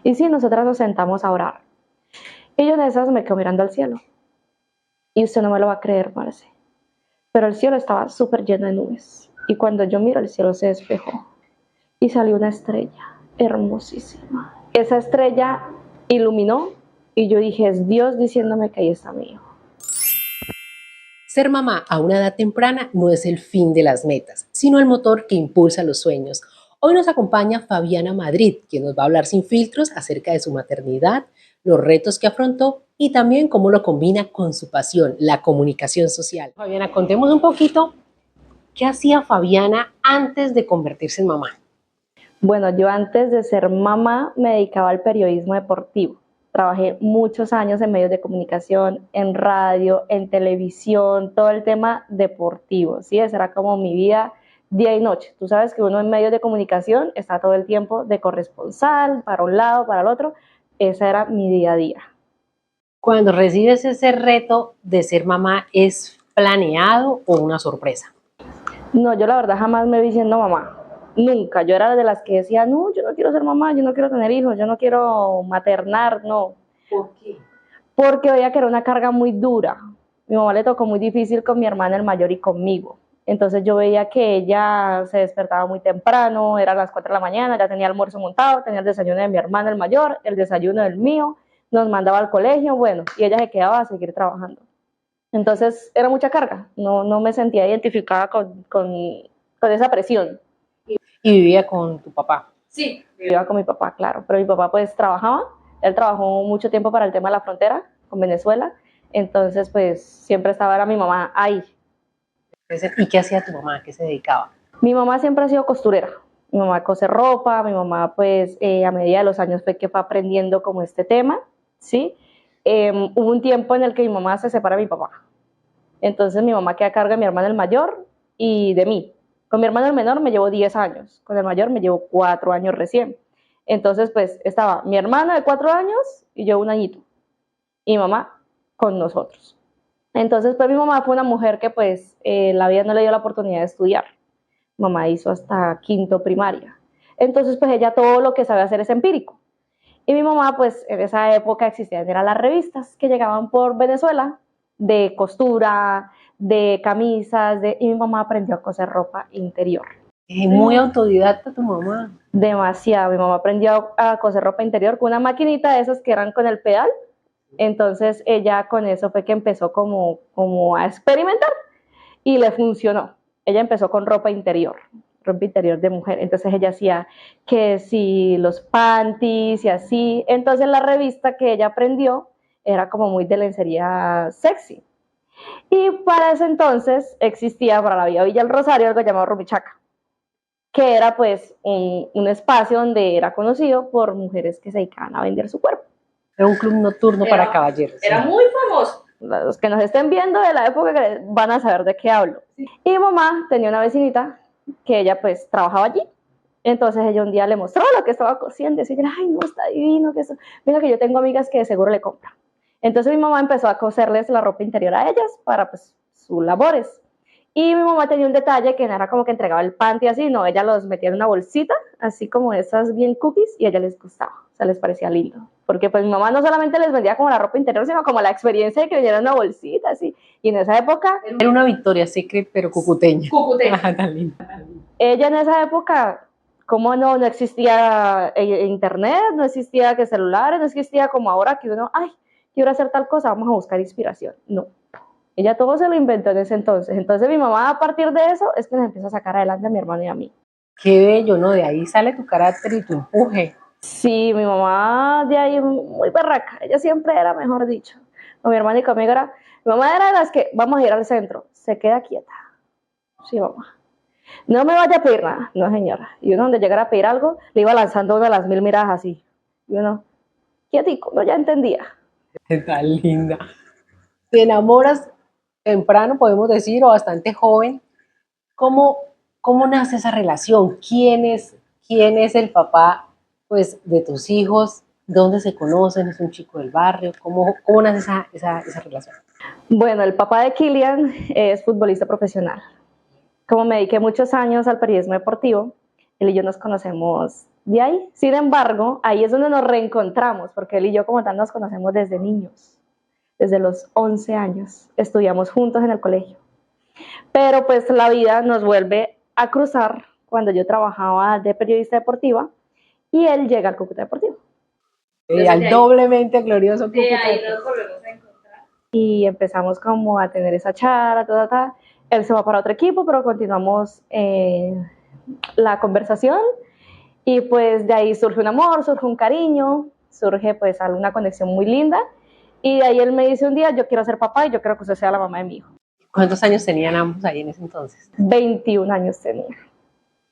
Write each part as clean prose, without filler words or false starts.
Y sí, nosotras nos sentamos a orar. Y yo en esas me quedo mirando al cielo. Y usted no me lo va a creer, Marce. Pero el cielo estaba súper lleno de nubes. Y cuando yo miro, el cielo se despejó. Y salió una estrella hermosísima. Esa estrella iluminó y yo dije, es Dios diciéndome que ahí está mi hijo. Ser mamá a una edad temprana no es el fin de las metas, sino el motor que impulsa los sueños. Hoy nos acompaña Fabiana Madrid, quien nos va a hablar sin filtros acerca de su maternidad, los retos que afrontó y también cómo lo combina con su pasión, la comunicación social. Fabiana, contemos un poquito qué hacía Fabiana antes de convertirse en mamá. Bueno, yo antes de ser mamá me dedicaba al periodismo deportivo. Trabajé muchos años en medios de comunicación, en radio, en televisión, todo el tema deportivo, ¿sí? Esa era como mi vida día y noche. Tú sabes que uno en medios de comunicación está todo el tiempo de corresponsal, para un lado, para el otro. Esa era mi día a día. Cuando recibes ese reto de ser mamá, ¿es planeado o una sorpresa? No, yo la verdad jamás me vi siendo mamá. Nunca. Yo era de las que decía, no, yo no quiero ser mamá, yo no quiero tener hijos, yo no quiero maternar, no. ¿Por qué? Porque veía que era una carga muy dura. Mi mamá le tocó muy difícil con mi hermana el mayor y conmigo. Entonces yo veía que ella se despertaba muy temprano, eran las 4 de la mañana, ya tenía almuerzo montado, tenía el desayuno de mi hermana el mayor, el desayuno del mío, nos mandaba al colegio, bueno, y ella se quedaba a seguir trabajando. Entonces era mucha carga, no me sentía identificada con esa presión. Y vivía con tu papá. Sí, vivía con mi papá, claro, pero mi papá pues trabajaba, él trabajó mucho tiempo para el tema de la frontera con Venezuela, entonces pues siempre estaba era mi mamá ahí. ¿Y qué hacía tu mamá? ¿A qué se dedicaba? Mi mamá siempre ha sido costurera, mi mamá cose ropa, mi mamá pues a medida de los años fue que fue aprendiendo como este tema, ¿sí? Hubo un tiempo en el que mi mamá se separa de mi papá, entonces mi mamá queda a cargo de mi hermano el mayor y de mí. Con mi hermano el menor me llevo 10 años, con el mayor me llevo 4 años recién. Entonces, pues estaba mi hermana de 4 años y yo un añito. Y mi mamá con nosotros. Entonces, pues mi mamá fue una mujer que pues la vida no le dio la oportunidad de estudiar. Mamá hizo hasta quinto primaria. Entonces, pues ella todo lo que sabe hacer es empírico. Y mi mamá, pues en esa época existían eran las revistas que llegaban por Venezuela de costura, de camisas, y mi mamá aprendió a coser ropa interior. Muy autodidacta tu mamá. Demasiado, mi mamá aprendió a coser ropa interior con una maquinita de esas que eran con el pedal, entonces ella con eso fue que empezó como a experimentar y le funcionó. Ella empezó con ropa interior de mujer, entonces ella hacía que si los panties y así, entonces la revista que ella aprendió era como muy de lencería sexy. Y para ese entonces existía para la Vía Villa del Rosario algo llamado Rumichaca, que era pues un espacio donde era conocido por mujeres que se dedicaban a vender su cuerpo. Era un club nocturno para caballeros. Era muy famoso. Los que nos estén viendo de la época van a saber de qué hablo. Sí. Y mi mamá tenía una vecinita que ella pues trabajaba allí. Entonces ella un día le mostró lo que estaba cosiendo y decía, ay, no, está divino, que eso. Mira que yo tengo amigas que de seguro le compran. Entonces mi mamá empezó a coserles la ropa interior a ellas para pues sus labores. Y mi mamá tenía un detalle que no era como que entregaba el panty así, no, ella los metía en una bolsita, así como esas bien cookies, y a ella les gustaba, o sea, les parecía lindo. Porque pues mi mamá no solamente les vendía como la ropa interior, sino como la experiencia de que vendieran una bolsita, así. Y en esa época... Era una Victoria's Secret, pero cucuteña. Cucuteña. Ella en esa época, como no existía internet, no existía que celulares, no existía como ahora que uno, ay, quiero hacer tal cosa, vamos a buscar inspiración. No. Ella todo se lo inventó en ese entonces. Entonces mi mamá a partir de eso es que nos empieza a sacar adelante a mi hermano y a mí. Qué bello, ¿no? De ahí sale tu carácter y tu empuje. Sí, mi mamá de ahí muy berraca. Ella siempre era, mejor dicho. Con mi hermana y conmigo era... Mi mamá era de las que vamos a ir al centro. Se queda quieta. Sí, mamá. No me vaya a pedir nada. No, señora. Y uno donde llegara a pedir algo, le iba lanzando una de las 1000 miradas así. Y uno, quietico, no ya entendía. Está linda. Te enamoras temprano, podemos decir, o bastante joven. ¿Cómo nace esa relación? ¿Quién es el papá pues, de tus hijos? ¿Dónde se conocen? ¿Es un chico del barrio? ¿Cómo nace esa relación? Bueno, el papá de Kylian es futbolista profesional. Como me dediqué muchos años al periodismo deportivo, él y yo nos conocemos de ahí. Sin embargo, ahí es donde nos reencontramos, porque él y yo como tal nos conocemos desde niños, desde los 11 años, estudiamos juntos en el colegio. Pero pues la vida nos vuelve a cruzar cuando yo trabajaba de periodista deportiva y él llega al Cúcuta Deportivo. Al doblemente glorioso Cúcuta De ahí nos volvemos a encontrar. Y empezamos como a tener esa charla, Él se va para otro equipo, pero continuamos la conversación y pues de ahí surge un amor, surge un cariño, surge pues alguna conexión muy linda y de ahí él me dice un día, yo quiero ser papá y yo quiero que usted sea la mamá de mi hijo. ¿Cuántos años tenían ambos ahí en ese entonces? 21 años tenía.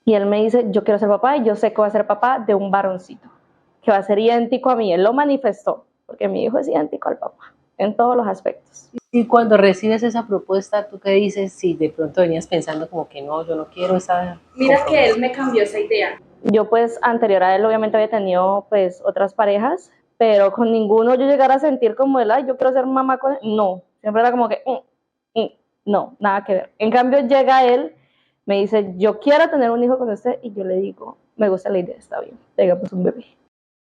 Y él me dice, yo quiero ser papá y yo sé que va a ser papá de un varoncito, que va a ser idéntico a mí. Él lo manifestó, porque mi hijo es idéntico al papá, en todos los aspectos. Y cuando recibes esa propuesta, ¿tú qué dices? Si de pronto venías pensando como que no, yo no quiero esa... Mira que él me cambió esa idea. Yo pues anterior a él obviamente había tenido pues otras parejas, pero con ninguno yo llegara a sentir como él, ay, yo quiero ser mamá con él. No, siempre era como que, no, nada que ver. En cambio llega él, me dice, yo quiero tener un hijo con usted y yo le digo, me gusta la idea, está bien, tengamos un bebé.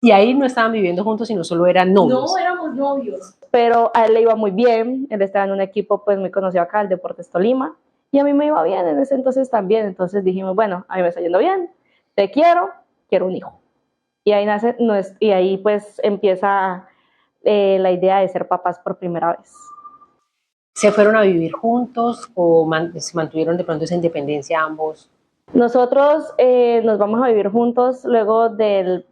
Y ahí no estaban viviendo juntos, sino solo eran novios. No, éramos novios. Pero a él le iba muy bien, él estaba en un equipo pues muy conocido acá, el Deportes Tolima, y a mí me iba bien en ese entonces también, entonces dijimos, bueno, a mí me está yendo bien, te quiero un hijo. Y ahí nace, y ahí pues empieza la idea de ser papás por primera vez. ¿Se fueron a vivir juntos o se mantuvieron de pronto esa independencia ambos? Nosotros nos vamos a vivir juntos luego del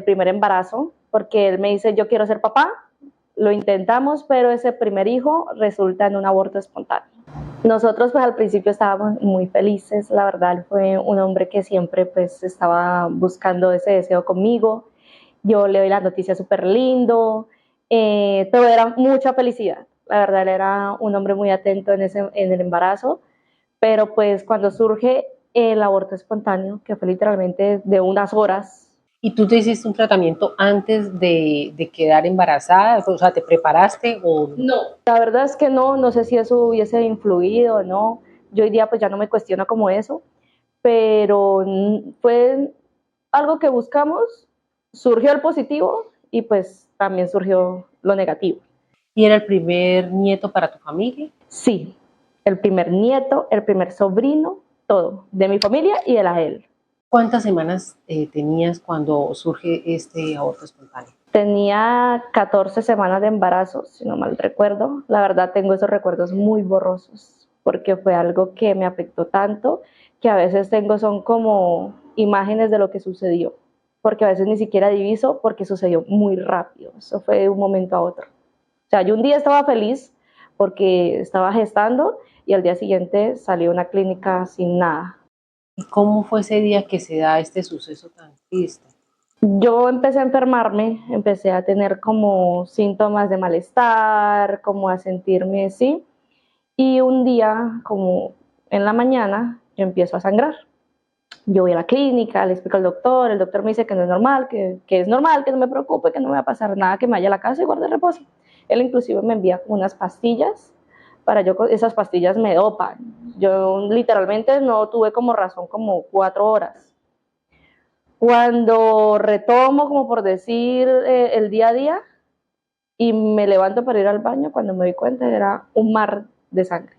primer embarazo, porque él me dice, yo quiero ser papá, lo intentamos, pero ese primer hijo resulta en un aborto espontáneo. Nosotros pues al principio estábamos muy felices, la verdad, él fue un hombre que siempre pues estaba buscando ese deseo conmigo, yo le doy la noticia súper lindo, todo era mucha felicidad, la verdad, él era un hombre muy atento en el embarazo, pero pues cuando surge el aborto espontáneo, que fue literalmente de unas horas. ¿Y tú te hiciste un tratamiento antes de quedar embarazada? O sea, ¿te preparaste o...? No, la verdad es que no, no sé si eso hubiese influido o no. Yo hoy día pues ya no me cuestiono como eso, pero fue algo que buscamos, surgió el positivo y pues también surgió lo negativo. ¿Y era el primer nieto para tu familia? Sí, el primer nieto, el primer sobrino, todo, de mi familia y de la de él. ¿Cuántas semanas tenías cuando surge este aborto espontáneo? Tenía 14 semanas de embarazo, si no mal recuerdo. La verdad tengo esos recuerdos muy borrosos, porque fue algo que me afectó tanto, que a veces son como imágenes de lo que sucedió, porque a veces ni siquiera diviso, porque sucedió muy rápido. Eso fue de un momento a otro. O sea, yo un día estaba feliz porque estaba gestando y al día siguiente salí a una clínica sin nada. ¿Y cómo fue ese día que se da este suceso tan triste? Yo empecé a enfermarme, empecé a tener como síntomas de malestar, como a sentirme así. Y un día, como en la mañana, yo empiezo a sangrar. Yo voy a la clínica, le explico al doctor, el doctor me dice que no es normal, que es normal, que no me preocupe, que no me va a pasar nada, que me vaya a la casa y guarde reposo. Él inclusive me envía unas pastillas, esas pastillas me dopan. Yo literalmente no tuve como razón como 4 horas. Cuando retomo, como por decir, el día a día y me levanto para ir al baño, cuando me doy cuenta era un mar de sangre.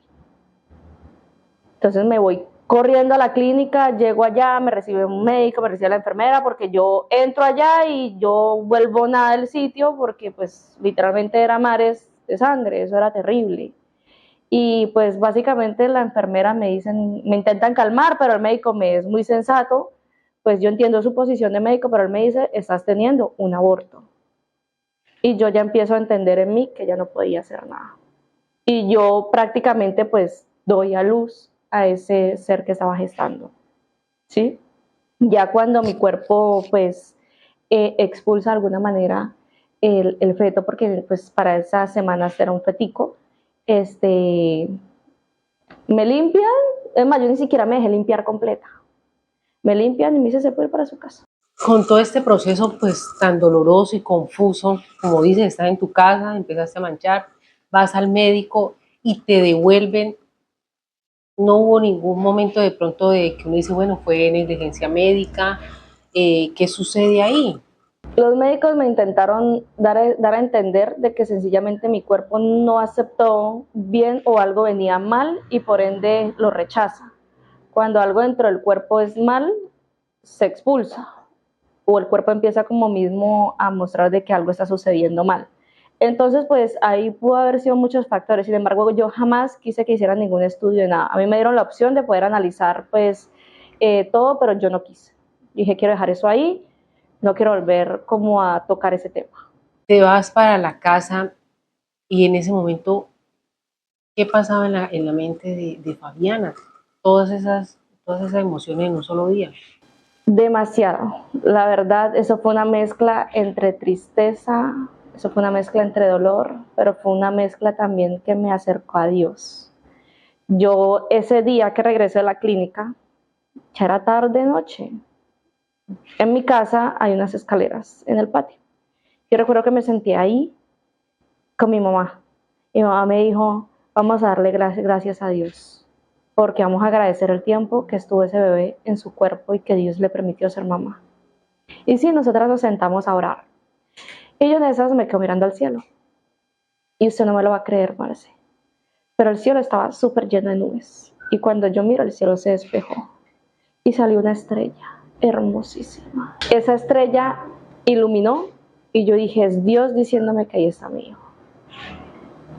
Entonces me voy corriendo a la clínica, llego allá, me recibe un médico, me recibe la enfermera, porque yo entro allá y yo vuelvo nada del sitio, porque pues literalmente era mares de sangre, eso era terrible. Y pues básicamente la enfermera me intentan calmar, pero el médico me es muy sensato, pues yo entiendo su posición de médico, pero él me dice, estás teniendo un aborto. Y yo ya empiezo a entender en mí que ya no podía hacer nada. Y yo prácticamente pues doy a luz a ese ser que estaba gestando, ¿sí? Ya cuando mi cuerpo pues expulsa de alguna manera el feto, porque pues para esas semanas era un fetico, me limpian, es más, yo ni siquiera me dejé limpiar completa. Me limpian y me dice, se puede ir para su casa. Con todo este proceso pues tan doloroso y confuso, como dices, estás en tu casa, empezaste a manchar, vas al médico y te devuelven. No hubo ningún momento de pronto de que uno dice, bueno, fue negligencia médica, ¿Qué sucede ahí? Los médicos me intentaron dar a entender de que sencillamente mi cuerpo no aceptó bien o algo venía mal y por ende lo rechaza. Cuando algo dentro del cuerpo es mal, se expulsa o el cuerpo empieza como mismo a mostrar de que algo está sucediendo mal. Entonces, pues ahí pudo haber sido muchos factores. Sin embargo, yo jamás quise que hicieran ningún estudio de nada. A mí me dieron la opción de poder analizar pues todo, pero yo no quise. Dije, quiero dejar eso ahí, no quiero volver como a tocar ese tema. Te vas para la casa y en ese momento, ¿qué pasaba en la mente de Fabiana? Todas esas emociones en un solo día. Demasiado. La verdad, eso fue una mezcla entre tristeza, eso fue una mezcla entre dolor, pero fue una mezcla también que me acercó a Dios. Yo ese día que regresé de la clínica, ya era tarde, noche. En mi casa hay unas escaleras en el patio. Yo recuerdo que me senté ahí con mi mamá. Mi mamá me dijo, vamos a darle gracias a Dios, porque vamos a agradecer el tiempo que estuvo ese bebé en su cuerpo y que Dios le permitió ser mamá. Y sí, nosotras nos sentamos a orar. Y yo en esas me quedo mirando al cielo. Y usted no me lo va a creer, Marce. Pero el cielo estaba súper lleno de nubes. Y cuando yo miro, el cielo se despejó. Y salió una estrella hermosísima. Esa estrella iluminó y yo dije, es Dios diciéndome que ahí está mi hijo.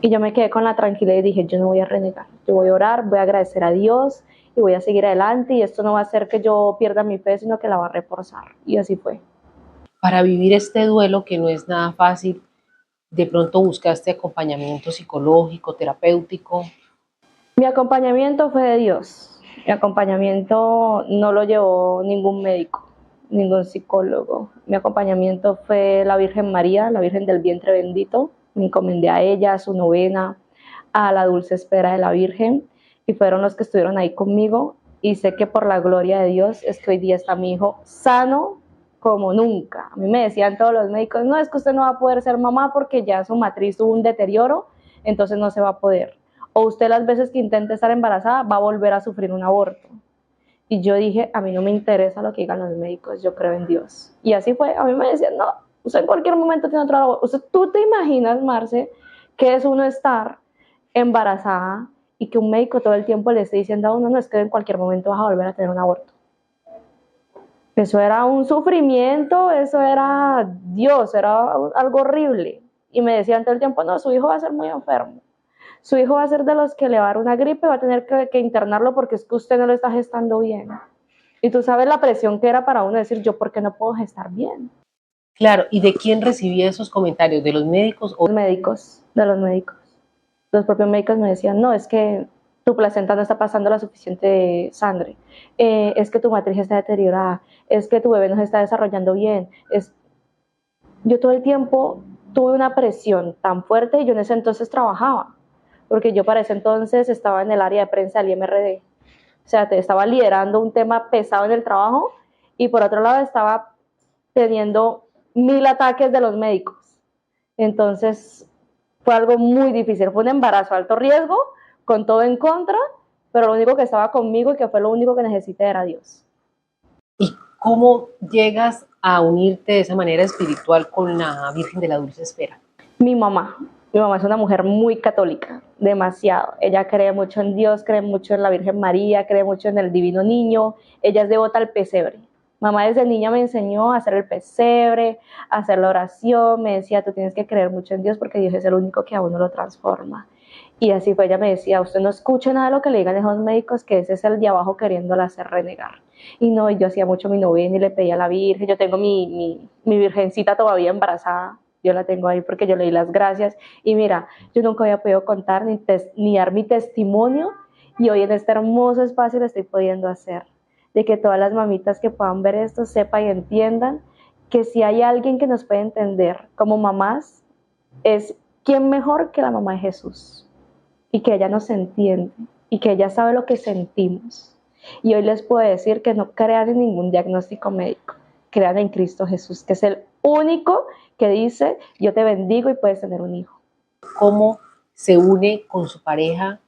Y yo me quedé con la tranquilidad y dije, yo no voy a renegar. Yo voy a orar, voy a agradecer a Dios y voy a seguir adelante. Y esto no va a hacer que yo pierda mi fe, sino que la va a reforzar. Y así fue. Para vivir este duelo que no es nada fácil, de pronto buscaste acompañamiento psicológico, terapéutico. Mi acompañamiento fue de Dios. Mi acompañamiento no lo llevó ningún médico, ningún psicólogo. Mi acompañamiento fue la Virgen María, la Virgen del Vientre Bendito. Me encomendé a ella, a su novena, a la dulce espera de la Virgen, y fueron los que estuvieron ahí conmigo. Y sé que por la gloria de Dios es que hoy día está mi hijo sano como nunca. A mí me decían todos los médicos, no, es que usted no va a poder ser mamá porque ya su matriz tuvo un deterioro, entonces no se va a poder. O usted las veces que intente estar embarazada va a volver a sufrir un aborto. Y yo dije, a mí no me interesa lo que digan los médicos, yo creo en Dios. Y así fue, a mí me decían, no, usted en cualquier momento tiene otro aborto. Usted, ¿tú te imaginas, Marce, que es uno estar embarazada y que un médico todo el tiempo le esté diciendo a uno, no, es que en cualquier momento vas a volver a tener un aborto? Eso era un sufrimiento, eso era Dios, era algo horrible. Y me decían todo el tiempo, no, su hijo va a ser muy enfermo. Su hijo va a ser de los que le va a dar una gripe, va a tener que internarlo porque es que usted no lo está gestando bien. Y tú sabes la presión que era para uno decir, yo, ¿por qué no puedo gestar bien? Claro, ¿y de quién recibía esos comentarios? ¿De los médicos o Los médicos, de los médicos. Los propios médicos me decían, no, es que tu placenta no está pasando la suficiente sangre, es que tu matriz está deteriorada, es que tu bebé no se está desarrollando bien. Yo todo el tiempo tuve una presión tan fuerte y yo en ese entonces trabajaba, porque yo para ese entonces estaba en el área de prensa del IMRD. O sea, estaba liderando un tema pesado en el trabajo y por otro lado estaba teniendo 1000 ataques de los médicos. Entonces fue algo muy difícil, fue un embarazo de alto riesgo, con todo en contra, pero lo único que estaba conmigo y que fue lo único que necesité era Dios. y cómo llegas a unirte de esa manera espiritual con la Virgen de la Dulce Espera? Mi mamá es una mujer muy católica, demasiado. Ella cree mucho en Dios, cree mucho en la Virgen María, cree mucho en el Divino Niño. Ella es devota al pesebre. Mamá desde niña me enseñó a hacer el pesebre, a hacer la oración. Me decía, tú tienes que creer mucho en Dios porque Dios es el único que a uno lo transforma. Y así fue, ella me decía, usted no escuche nada de lo que le digan esos médicos, que ese es el de abajo queriéndola hacer renegar. Y no, yo hacía mucho mi novena y le pedía a la Virgen. Yo tengo mi virgencita todavía embarazada. Yo la tengo ahí porque yo le di las gracias. Y mira, yo nunca había podido contar ni dar mi testimonio. Y hoy en este hermoso espacio lo estoy pudiendo hacer. De que todas las mamitas que puedan ver esto sepan y entiendan que si hay alguien que nos puede entender como mamás, es quién mejor que la mamá de Jesús. Y que ella nos entiende y que ella sabe lo que sentimos. Y hoy les puedo decir que no crean en ningún diagnóstico médico, crean en Cristo Jesús, que es el único que dice, yo te bendigo y puedes tener un hijo. ¿Cómo se une con su pareja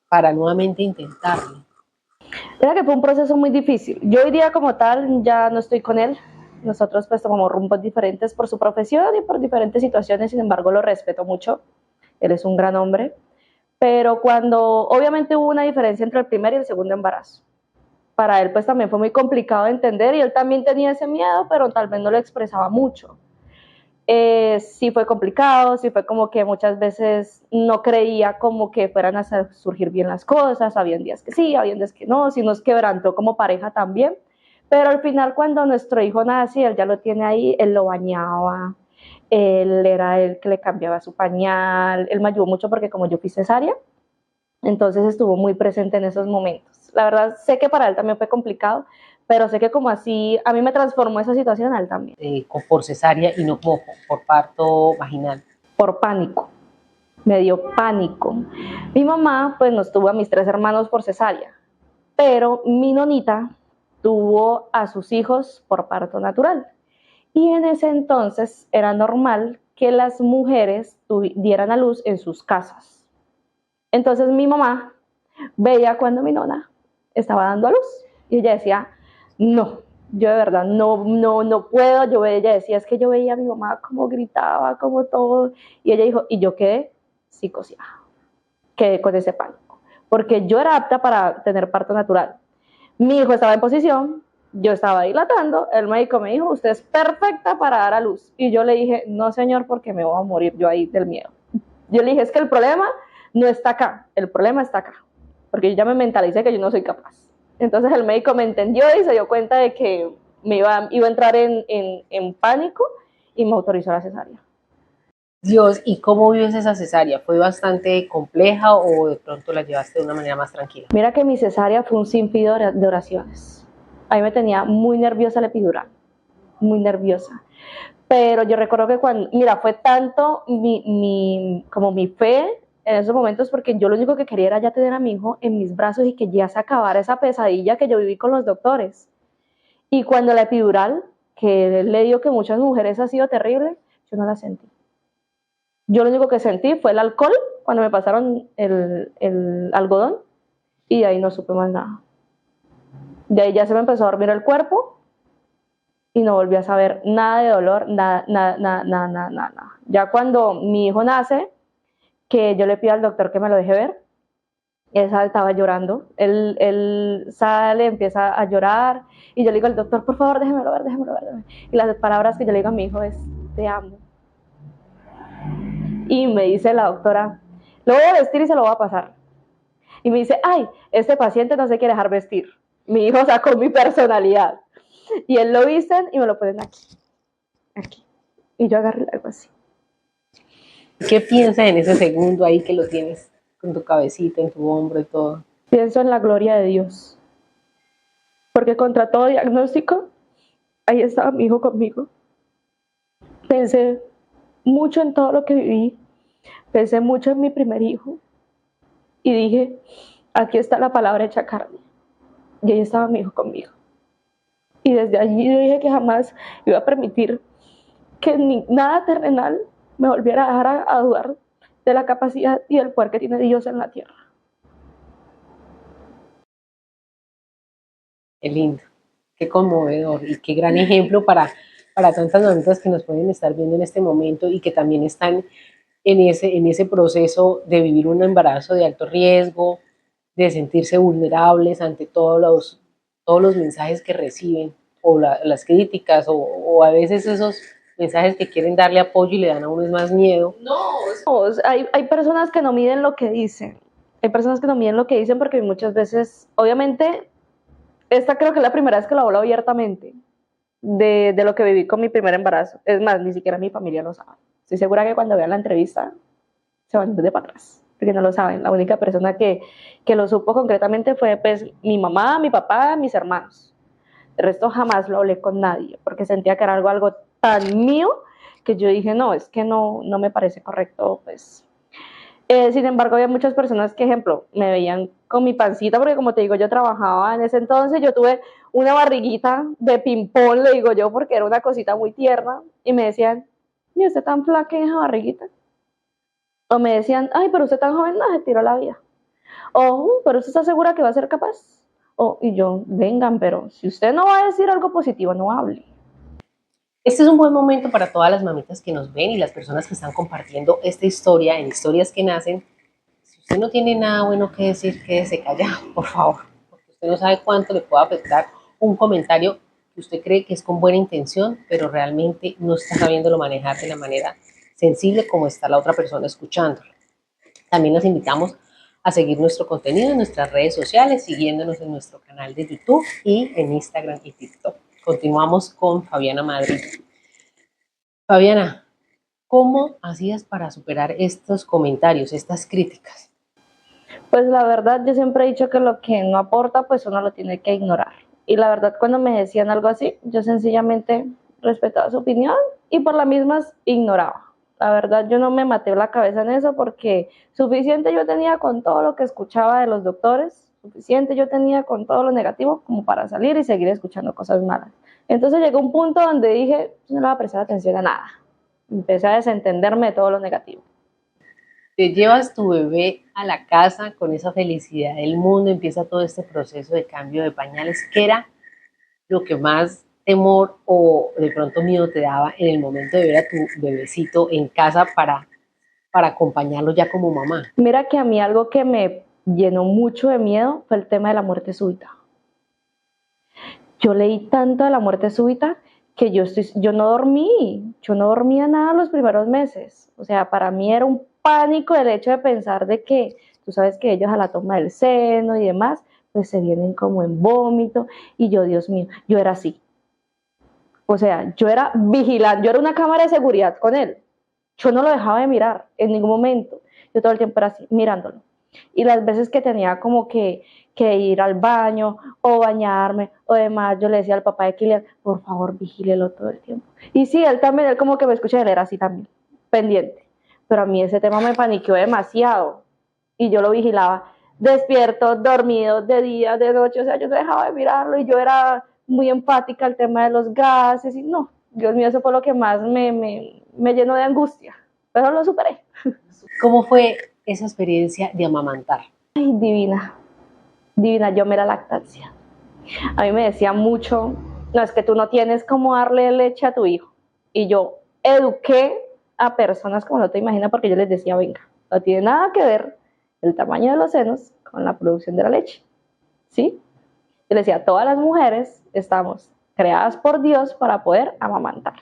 para nuevamente intentarlo? Mira que fue un proceso muy difícil. Yo hoy día como tal ya no estoy con él, nosotros pues tomamos rumbos diferentes por su profesión y por diferentes situaciones, sin embargo lo respeto mucho, él es un gran hombre, pero cuando obviamente hubo una diferencia entre el primer y el segundo embarazo, para él pues también fue muy complicado de entender y él también tenía ese miedo, pero tal vez no lo expresaba mucho. Sí fue complicado, sí fue como que muchas veces no creía como que fueran a surgir bien las cosas, habían días que sí, habían días que no, sí nos quebrantó como pareja también, pero al final cuando nuestro hijo nace, él ya lo tiene ahí, él lo bañaba, él era el que le cambiaba su pañal, él me ayudó mucho porque como yo fui cesárea, entonces estuvo muy presente en esos momentos. La verdad sé que para él también fue complicado, pero sé que como así a mí me transformó esa situación, a él también. Por cesárea y no como por parto vaginal. Por pánico, me dio pánico. Mi mamá pues nos tuvo a mis 3 hermanos por cesárea, pero mi nonita tuvo a sus hijos por parto natural. Y en ese entonces era normal que las mujeres dieran a luz en sus casas. Entonces mi mamá veía cuando mi nona estaba dando a luz y ella decía, no, yo de verdad no puedo. Ella decía, es que yo veía a mi mamá como gritaba, como todo, y ella dijo, y yo quedé psicoseada, quedé con ese pánico, porque yo era apta para tener parto natural. Mi hijo estaba en posición, yo estaba dilatando, el médico me dijo, usted es perfecta para dar a luz, y yo le dije, no señor, porque me voy a morir yo ahí del miedo. Yo le dije, es que el problema no está acá, el problema está acá, porque yo ya me mentalicé que yo no soy capaz. Entonces el médico me entendió y se dio cuenta de que me iba a entrar en pánico y me autorizó la cesárea. Dios, ¿y cómo vives esa cesárea? ¿Fue bastante compleja o de pronto la llevaste de una manera más tranquila? Mira que mi cesárea fue un sinfín de oraciones. A mí me tenía muy nerviosa la epidural, muy nerviosa. Pero yo recuerdo que cuando, mira, fue tanto como mi fe en esos momentos, porque yo lo único que quería era ya tener a mi hijo en mis brazos y que ya se acabara esa pesadilla que yo viví con los doctores. Y cuando la epidural, que le dio que muchas mujeres ha sido terrible, yo no la sentí. Yo lo único que sentí fue el alcohol cuando me pasaron el algodón y de ahí no supe más nada. De ahí ya se me empezó a dormir el cuerpo y no volví a saber nada de dolor, nada. Ya cuando mi hijo nace, que yo le pido al doctor que me lo deje ver, él estaba llorando, él sale, empieza a llorar y yo le digo al doctor, por favor, déjemelo ver. Y las palabras que yo le digo a mi hijo es, te amo. Y me dice la doctora, lo voy a vestir y se lo voy a pasar. Y me dice, ay, este paciente no se quiere dejar vestir. Mi hijo sacó mi personalidad. Y él lo visten y me lo ponen aquí. Y yo agarré algo así. ¿Qué piensas en ese segundo ahí que lo tienes con tu cabecita, en tu hombro y todo? Pienso en la gloria de Dios. Porque contra todo diagnóstico, ahí estaba mi hijo conmigo. Pensé mucho en todo lo que viví. Pensé mucho en mi primer hijo. Y dije, aquí está la palabra hecha carne. Y ahí estaba mi hijo conmigo. Y desde allí yo dije que jamás iba a permitir que nada terrenal me volviera a dejar a dudar de la capacidad y el poder que tiene Dios en la tierra. Qué lindo, qué conmovedor y qué gran ejemplo para tantas mamitas que nos pueden estar viendo en este momento y que también están en ese proceso de vivir un embarazo de alto riesgo, de sentirse vulnerables ante todos los mensajes que reciben, o las críticas, o a veces esos mensajes que quieren darle apoyo y le dan a uno más miedo. No, hay personas que no miden lo que dicen. Hay personas que no miden lo que dicen porque muchas veces, obviamente, esta creo que es la primera vez que lo hablo abiertamente de lo que viví con mi primer embarazo. Es más, ni siquiera mi familia lo sabe. Estoy segura que cuando vean la entrevista se van de para atrás, porque no lo saben. La única persona que lo supo concretamente fue pues mi mamá, mi papá, mis hermanos. El resto jamás lo hablé con nadie, porque sentía que era algo tan mío que yo dije, no, es que no me parece correcto, pues. Sin embargo, había muchas personas que, ejemplo, me veían con mi pancita, porque como te digo, yo trabajaba en ese entonces, yo tuve una barriguita de ping-pong, le digo yo, porque era una cosita muy tierna, y me decían, ¿y usted tan flaca en esa barriguita? O me decían, ay, pero usted tan joven, no, se tiró la vida. O, pero usted está segura que va a ser capaz. O, y yo, vengan, pero si usted no va a decir algo positivo, no hable. Este es un buen momento para todas las mamitas que nos ven y las personas que están compartiendo esta historia en Historias que Nacen. Si usted no tiene nada bueno que decir, quédese callado, por favor, porque usted no sabe cuánto le puede afectar un comentario que usted cree que es con buena intención, pero realmente no está sabiéndolo manejar de la manera sensible como está la otra persona escuchándolo. También los invitamos a seguir nuestro contenido en nuestras redes sociales, siguiéndonos en nuestro canal de YouTube y en Instagram y TikTok. Continuamos con Fabiana Madrid. Fabiana, ¿cómo hacías para superar estos comentarios, estas críticas? Pues la verdad, yo siempre he dicho que lo que no aporta, pues uno lo tiene que ignorar. Y la verdad, cuando me decían algo así, yo sencillamente respetaba su opinión y por las mismas ignoraba. La verdad, yo no me maté la cabeza en eso porque suficiente yo tenía con todo lo que escuchaba de los doctores, suficiente yo tenía con todo lo negativo como para salir y seguir escuchando cosas malas. Entonces llegó un punto donde dije, no le voy a prestar atención a nada. Empecé a desentenderme de todo lo negativo. Te llevas tu bebé a la casa con esa felicidad del mundo, empieza todo este proceso de cambio de pañales. ¿Qué era lo que más temor o de pronto miedo te daba en el momento de ver a tu bebecito en casa para acompañarlo ya como mamá? Mira que a mí algo que me llenó mucho de miedo fue el tema de la muerte súbita. Yo leí tanto de la muerte súbita que yo no dormía nada los primeros meses. O sea, para mí era un pánico el hecho de pensar de que, tú sabes que ellos a la toma del seno y demás, pues se vienen como en vómito y yo, Dios mío, yo era así. O sea, yo era vigilante, yo era una cámara de seguridad con él. Yo no lo dejaba de mirar en ningún momento. Yo todo el tiempo era así, mirándolo. Y las veces que tenía como que ir al baño o bañarme o demás, yo le decía al papá de Kilian, por favor, vigílelo todo el tiempo. Y sí, él también, él como que me escucha, él era así también, pendiente. Pero a mí ese tema me paniqueó demasiado y yo lo vigilaba despierto, dormido, de día, de noche, o sea, yo no dejaba de mirarlo y yo era muy empática al tema de los gases y no, Dios mío, eso fue lo que más me llenó de angustia, pero lo superé. ¿Cómo fue esa experiencia de amamantar? Ay, divina, divina, yo me la lactancia. A mí me decía mucho, no, es que tú no tienes cómo darle leche a tu hijo. Y yo eduqué a personas como no te imaginas porque yo les decía, venga, no tiene nada que ver el tamaño de los senos con la producción de la leche, ¿sí? Yo les decía, todas las mujeres estamos creadas por Dios para poder amamantar.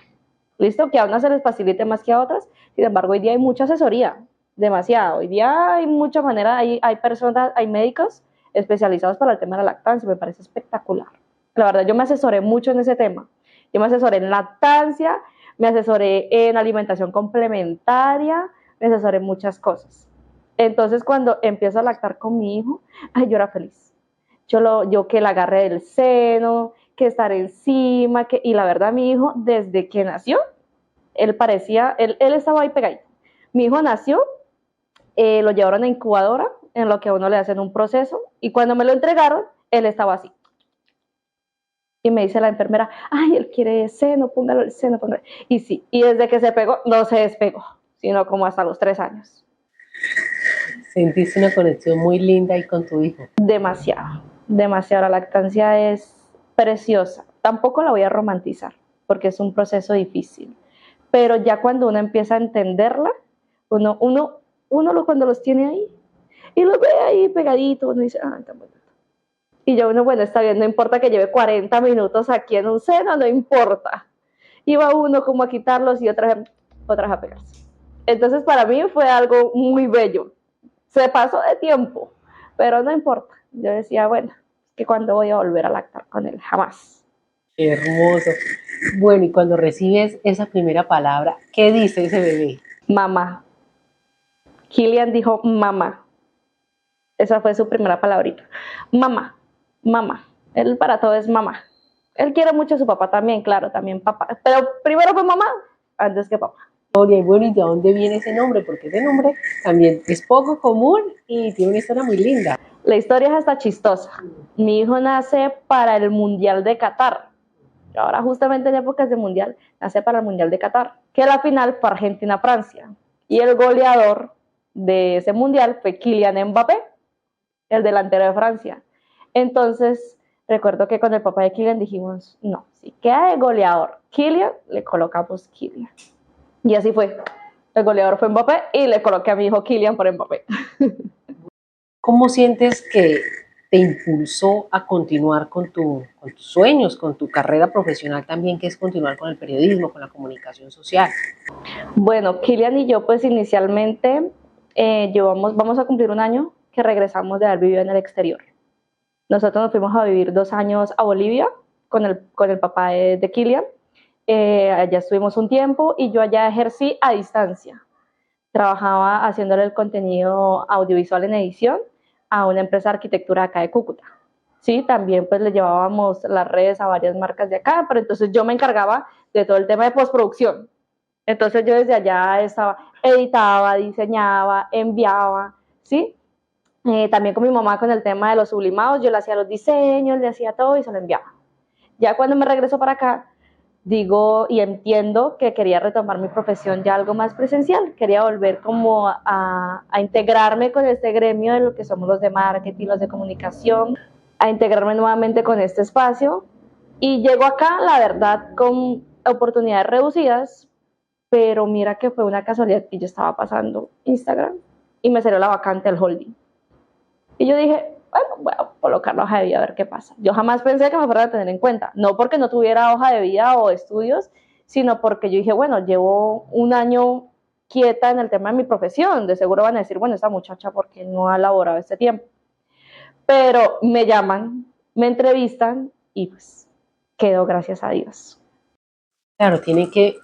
¿Listo? Que a unas se les facilite más que a otras. Sin embargo, hoy día hay mucha asesoría, demasiado. Hoy día hay mucha manera, hay personas, hay médicos especializados para el tema de la lactancia, me parece espectacular. La verdad, yo me asesoré mucho en ese tema. Yo me asesoré en lactancia, me asesoré en alimentación complementaria, me asesoré en muchas cosas. Entonces, cuando empiezo a lactar con mi hijo, ay, yo era feliz. Yo que la agarré del seno, que estar encima, y la verdad, mi hijo, desde que nació, él estaba ahí pegadito. Mi hijo nació, lo llevaron a incubadora, en lo que a uno le hacen un proceso, y cuando me lo entregaron, él estaba así. Y me dice la enfermera, ay, él quiere seno, póngalo el seno, póngalo. Y sí, y desde que se pegó, no se despegó, sino como hasta los 3 años. Sentiste una conexión muy linda ahí con tu hijo. Demasiado, demasiado. La lactancia es preciosa. Tampoco la voy a romantizar, porque es un proceso difícil. Pero ya cuando uno empieza a entenderla, uno cuando los tiene ahí y los ve ahí pegaditos, uno dice, ah, está bonito. Y yo, bueno, está bien, no importa que lleve 40 minutos aquí en un seno, no importa. Iba uno como a quitarlos y otras a pegarse. Entonces para mí fue algo muy bello. Se pasó de tiempo, pero no importa. Yo decía, bueno, que cuando voy a volver a lactar con él, jamás. Qué hermoso. Bueno, y cuando recibes esa primera palabra, ¿qué dice ese bebé? Mamá. Kilian dijo mamá. Esa fue su primera palabrita. Mamá, mamá. Él para todo es mamá. Él quiere mucho a su papá también, claro, también papá. Pero primero fue mamá antes que papá. Y bueno, ¿y de dónde viene ese nombre? Porque ese nombre también es poco común y tiene una historia muy linda. La historia es hasta chistosa. Mi hijo nace para el Mundial de Qatar. Ahora justamente en épocas de Mundial, nace para el Mundial de Qatar, que la final fue Argentina-Francia. Y el goleador de ese Mundial fue Kylian Mbappé, el delantero de Francia. Entonces, recuerdo que con el papá de Kylian dijimos, no, si queda de goleador Kylian, le colocamos Kylian. Y así fue. El goleador fue Mbappé y le coloqué a mi hijo Kylian por Mbappé. ¿Cómo sientes que te impulsó a continuar con tus sueños, con tu carrera profesional también, que es continuar con el periodismo, con la comunicación social? Bueno, Kylian y yo pues inicialmente vamos a cumplir un año que regresamos de haber vivido en el exterior. Nosotros nos fuimos a vivir 2 años a Bolivia con el papá de Kylian. Allá estuvimos un tiempo y yo allá ejercí a distancia. Trabajaba haciéndole el contenido audiovisual en edición a una empresa de arquitectura acá de Cúcuta. Sí, también pues le llevábamos las redes a varias marcas de acá, pero entonces yo me encargaba de todo el tema de postproducción. Entonces yo desde allá estaba, editaba, diseñaba, enviaba, ¿sí? También con mi mamá con el tema de los sublimados, yo le hacía los diseños, le hacía todo y se lo enviaba. Ya cuando me regreso para acá, digo y entiendo que quería retomar mi profesión ya algo más presencial, quería volver como a integrarme con este gremio de lo que somos los de marketing, los de comunicación, a integrarme nuevamente con este espacio y llego acá, la verdad, con oportunidades reducidas, pero mira que fue una casualidad que yo estaba pasando Instagram y me salió la vacante del holding. Y yo dije, bueno, voy a colocar la hoja de vida a ver qué pasa. Yo jamás pensé que me fueran a tener en cuenta, no porque no tuviera hoja de vida o estudios, sino porque yo dije, bueno, llevo un año quieta en el tema de mi profesión, de seguro van a decir, bueno, esta muchacha, ¿por qué no ha laborado este tiempo? Pero me llaman, me entrevistan y pues quedo, gracias a Dios. Claro, tiene que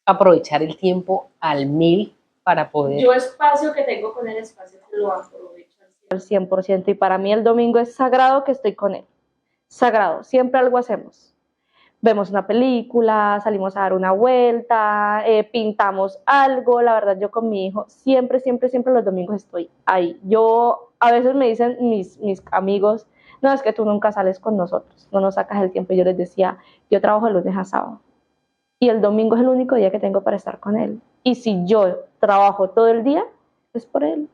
aprovechar el tiempo al mil para poder. Yo espacio que tengo con el espacio lo aprovecho al 100% y para mí el domingo es sagrado que estoy con él. Sagrado, siempre algo hacemos. Vemos una película, salimos a dar una vuelta, pintamos algo. La verdad, yo con mi hijo siempre, siempre, siempre los domingos estoy ahí. Yo, a veces me dicen mis amigos, no, es que tú nunca sales con nosotros, no nos sacas el tiempo. Y yo les decía, yo trabajo de lunes a sábado y el domingo es el único día que tengo para estar con él. Y si yo trabajo todo el día, es por él,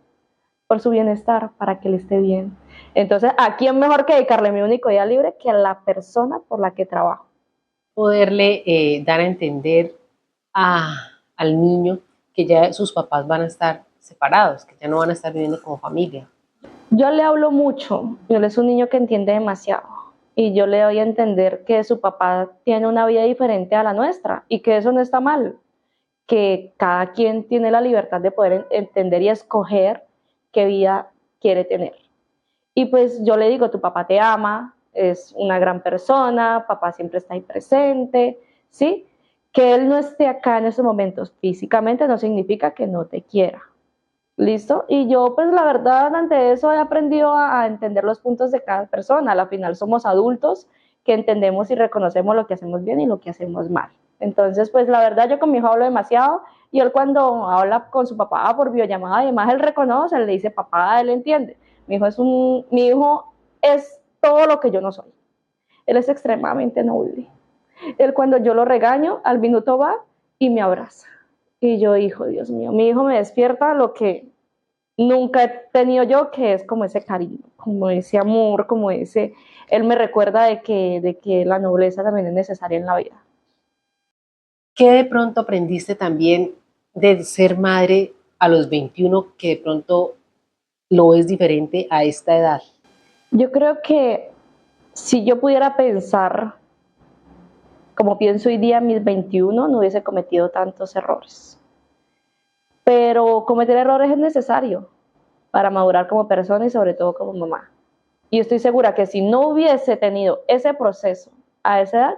por su bienestar, para que él esté bien. Entonces, ¿a quién mejor que dedicarle mi único día libre que a la persona por la que trabajo? Poderle dar a entender al niño que ya sus papás van a estar separados, que ya no van a estar viviendo como familia. Yo le hablo mucho, él es un niño que entiende demasiado y yo le doy a entender que su papá tiene una vida diferente a la nuestra y que eso no está mal, que cada quien tiene la libertad de poder entender y escoger qué vida quiere tener. Y pues yo le digo, tu papá te ama, es una gran persona, papá siempre está ahí presente, ¿sí? Que él no esté acá en estos momentos físicamente no significa que no te quiera. ¿Listo? Y yo, pues la verdad, ante eso he aprendido a entender los puntos de cada persona. Al final somos adultos que entendemos y reconocemos lo que hacemos bien y lo que hacemos mal. Entonces, pues la verdad, yo con mi hijo hablo demasiado y él cuando habla con su papá por videollamada, además él reconoce, él le dice papá, él entiende. Mi hijo es todo lo que yo no soy. Él es extremadamente noble. Él cuando yo lo regaño, al minuto va y me abraza. Y yo, hijo, Dios mío, mi hijo me despierta lo que nunca he tenido yo, que es como ese cariño, como ese amor, como ese, él me recuerda de que la nobleza también es necesaria en la vida. ¿Qué de pronto aprendiste también de ser madre a los 21 que de pronto lo ves diferente a esta edad? Yo creo que si yo pudiera pensar como pienso hoy día, mis 21, no hubiese cometido tantos errores. Pero cometer errores es necesario para madurar como persona y sobre todo como mamá. Y estoy segura que si no hubiese tenido ese proceso a esa edad,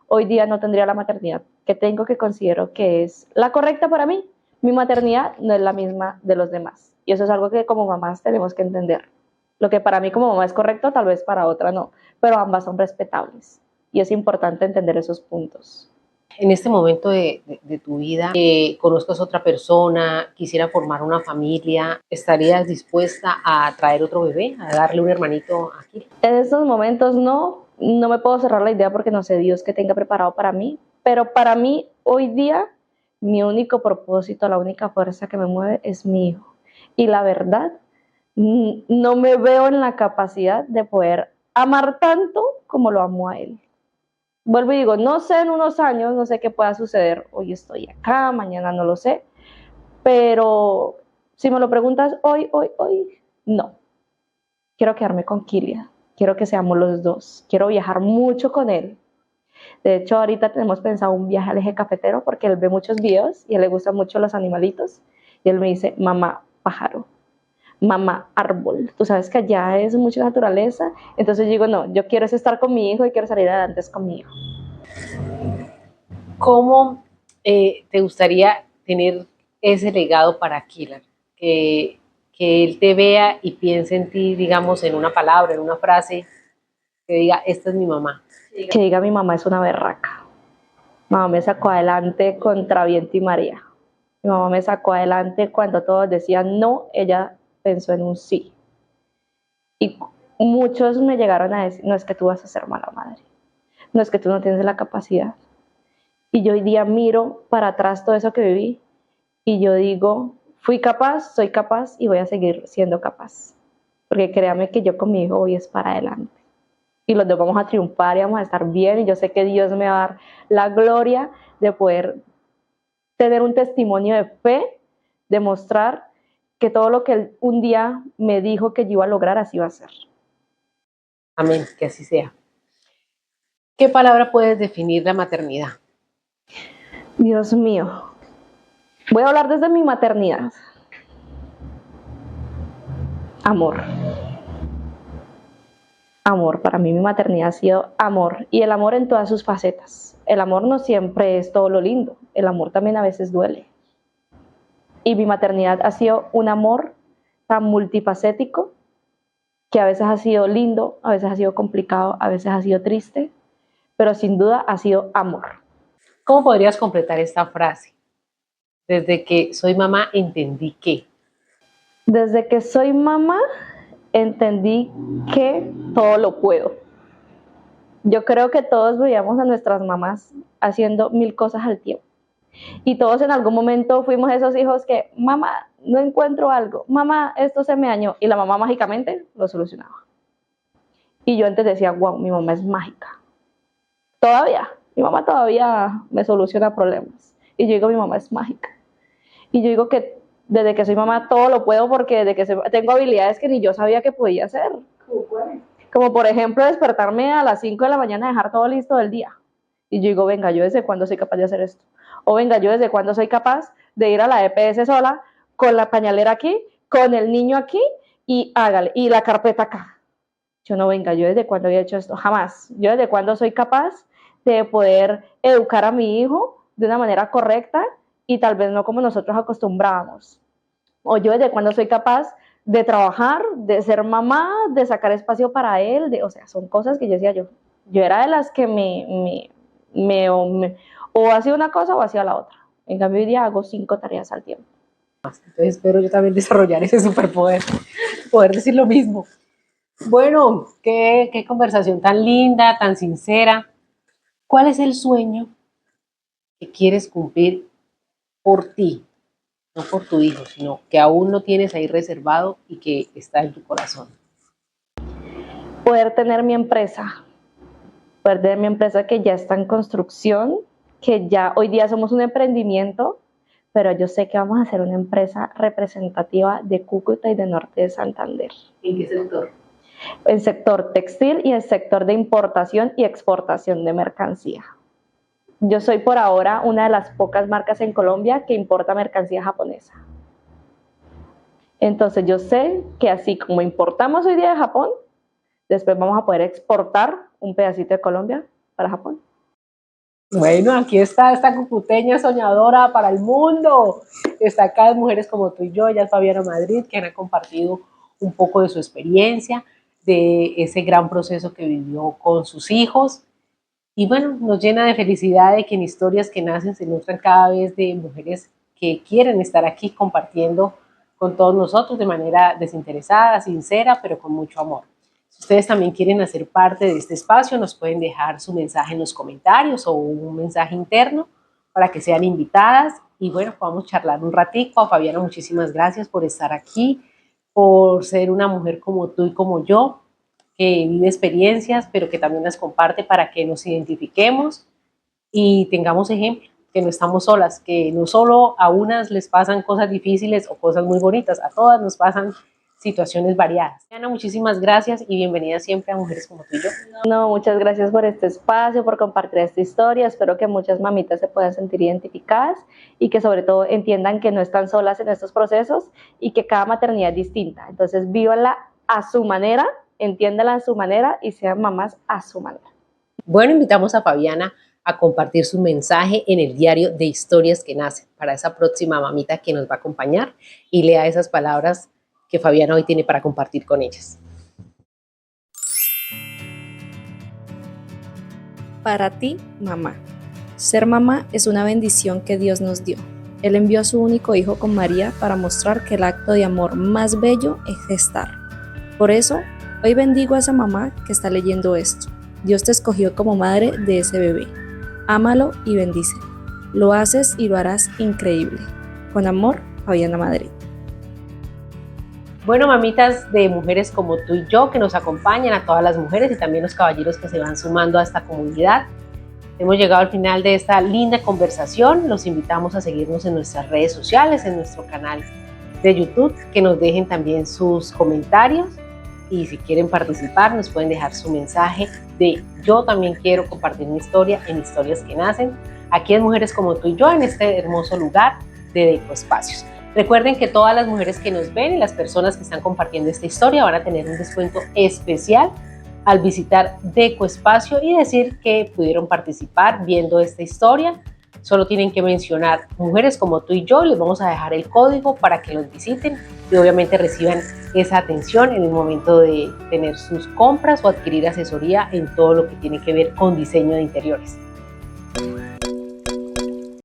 hoy día no tendría la maternidad que tengo, que considero que es la correcta para mí. Mi maternidad no es la misma de los demás. Y eso es algo que como mamás tenemos que entender. Lo que para mí como mamá es correcto, tal vez para otra no, pero ambas son respetables. Y es importante entender esos puntos. En este momento de tu vida, conozcas a otra persona, quisiera formar una familia, ¿estarías dispuesta a traer otro bebé, a darle un hermanito aquí? En estos momentos no me puedo cerrar la idea porque no sé Dios que tenga preparado para mí, pero para mí hoy día mi único propósito, la única fuerza que me mueve es mi hijo. Y la verdad, no me veo en la capacidad de poder amar tanto como lo amo a él. vuelvo y digo, no sé en unos años, no sé qué pueda suceder, hoy estoy acá, mañana no lo sé, pero si me lo preguntas hoy, no. Quiero quedarme con Kylian, quiero que seamos los dos, quiero viajar mucho con él. De hecho, ahorita tenemos pensado un viaje al eje cafetero porque él ve muchos videos y a él le gustan mucho los animalitos. Y él me dice, mamá, pájaro, mamá, árbol. Tú sabes que allá es mucha naturaleza. Entonces yo digo, no, yo quiero estar con mi hijo y quiero salir adelante con mi hijo. ¿Cómo te gustaría tener ese legado para Kylian? Que él te vea y piense en ti, digamos, en una palabra, en una frase, que diga, esta es mi mamá. Que diga, mi mamá es una berraca. Mamá me sacó adelante contra viento y marea. Mi mamá me sacó adelante cuando todos decían no, ella pensó en un sí. Y muchos me llegaron a decir, no es que tú vas a ser mala madre, no es que tú no tienes la capacidad. Y yo hoy día miro para atrás todo eso que viví y yo digo, fui capaz, soy capaz y voy a seguir siendo capaz. Porque créame que yo con mi hijo hoy es para adelante. Y los dos vamos a triunfar y vamos a estar bien y yo sé que Dios me va a dar la gloria de poder tener un testimonio de fe, demostrar que todo lo que él un día me dijo que yo iba a lograr, así va a ser. Amén, que así sea. ¿Qué palabra puedes definir la maternidad? Dios mío. Voy a hablar desde mi maternidad. Amor. Amor. Para mí mi maternidad ha sido amor. Y el amor en todas sus facetas. El amor no siempre es todo lo lindo. El amor también a veces duele. Y mi maternidad ha sido un amor tan multifacético que a veces ha sido lindo, a veces ha sido complicado, a veces ha sido triste, pero sin duda ha sido amor. ¿Cómo podrías completar esta frase? Desde que soy mamá entendí que. Desde que soy mamá entendí que todo lo puedo. Yo creo que todos veíamos a nuestras mamás haciendo 1000 cosas al tiempo. Y todos en algún momento fuimos esos hijos que, mamá, no encuentro algo, mamá, esto se me dañó. Y la mamá mágicamente lo solucionaba. Y yo antes decía, wow, mi mamá es mágica. Todavía, mi mamá todavía me soluciona problemas. Y yo digo, mi mamá es mágica. Y yo digo que desde que soy mamá todo lo puedo porque desde que tengo habilidades que ni yo sabía que podía hacer. Como por ejemplo despertarme a las 5 de la mañana y dejar todo listo del día. Y yo digo, venga, ¿yo desde cuándo soy capaz de hacer esto? O venga, ¿yo desde cuándo soy capaz de ir a la EPS sola, con la pañalera aquí, con el niño aquí y hágale, y la carpeta acá? Yo no, venga, ¿yo desde cuándo había hecho esto? Jamás. ¿Yo desde cuándo soy capaz de poder educar a mi hijo de una manera correcta y tal vez no como nosotros acostumbrábamos? O yo desde cuándo soy capaz de trabajar, de ser mamá, de sacar espacio para él, o sea, son cosas que yo decía yo era de las que o hacía una cosa o hacía la otra. En cambio hoy día hago 5 tareas al tiempo. Entonces espero yo también desarrollar ese superpoder, poder decir lo mismo. Bueno, qué conversación tan linda, tan sincera. ¿Cuál es el sueño que quieres cumplir por ti? No por tu hijo, sino que aún no tienes ahí reservado y que está en tu corazón. Poder tener mi empresa que ya está en construcción, que ya hoy día somos un emprendimiento, pero yo sé que vamos a ser una empresa representativa de Cúcuta y de Norte de Santander. ¿En qué sector? El sector textil y el sector de importación y exportación de mercancía. Yo soy por ahora una de las pocas marcas en Colombia que importa mercancía japonesa. Entonces yo sé que así como importamos hoy día de Japón, después vamos a poder exportar un pedacito de Colombia para Japón. Bueno, aquí está esta cucuteña soñadora para el mundo. Destacadas mujeres como tú y yo, ella es Fabiana Madrid, que han compartido un poco de su experiencia, de ese gran proceso que vivió con sus hijos. Y bueno, nos llena de felicidad de que en Historias que Nacen se nutran cada vez de mujeres que quieren estar aquí compartiendo con todos nosotros de manera desinteresada, sincera, pero con mucho amor. Si ustedes también quieren hacer parte de este espacio, nos pueden dejar su mensaje en los comentarios o un mensaje interno para que sean invitadas y bueno, podamos charlar un ratico. Fabiana, muchísimas gracias por estar aquí, por ser una mujer como tú y como yo, que vive experiencias, pero que también las comparte para que nos identifiquemos y tengamos ejemplo, que no estamos solas, que no solo a unas les pasan cosas difíciles o cosas muy bonitas, a todas nos pasan situaciones variadas. Ana, muchísimas gracias y bienvenida siempre a Mujeres como tú y yo. No, muchas gracias por este espacio, por compartir esta historia. Espero que muchas mamitas se puedan sentir identificadas y que sobre todo entiendan que no están solas en estos procesos y que cada maternidad es distinta. Entonces, vívanla a su manera, entiéndanla a su manera y sean mamás a su manera. Bueno, invitamos a Fabiana a compartir su mensaje en el diario de Historias que Nacen para esa próxima mamita que nos va a acompañar y lea esas palabras que Fabiana hoy tiene para compartir con ellas. Para ti, mamá. Ser mamá es una bendición que Dios nos dio. Él envió a su único hijo con María para mostrar que el acto de amor más bello es gestar. Por eso, hoy bendigo a esa mamá que está leyendo esto. Dios te escogió como madre de ese bebé. Ámalo y bendícelo. Lo haces y lo harás increíble. Con amor, Fabiana Madrid. Bueno, mamitas de Mujeres como tú y yo que nos acompañan, a todas las mujeres y también los caballeros que se van sumando a esta comunidad. Hemos llegado al final de esta linda conversación. Los invitamos a seguirnos en nuestras redes sociales, en nuestro canal de YouTube, que nos dejen también sus comentarios y si quieren participar nos pueden dejar su mensaje de yo también quiero compartir mi historia en Historias que Nacen, aquí en Mujeres como tú y yo, en este hermoso lugar de Deco Espacios. Recuerden que todas las mujeres que nos ven y las personas que están compartiendo esta historia van a tener un descuento especial al visitar Deco Espacio y decir que pudieron participar viendo esta historia. Solo tienen que mencionar Mujeres como tú y yo, les vamos a dejar el código para que los visiten y obviamente reciban esa atención en el momento de tener sus compras o adquirir asesoría en todo lo que tiene que ver con diseño de interiores.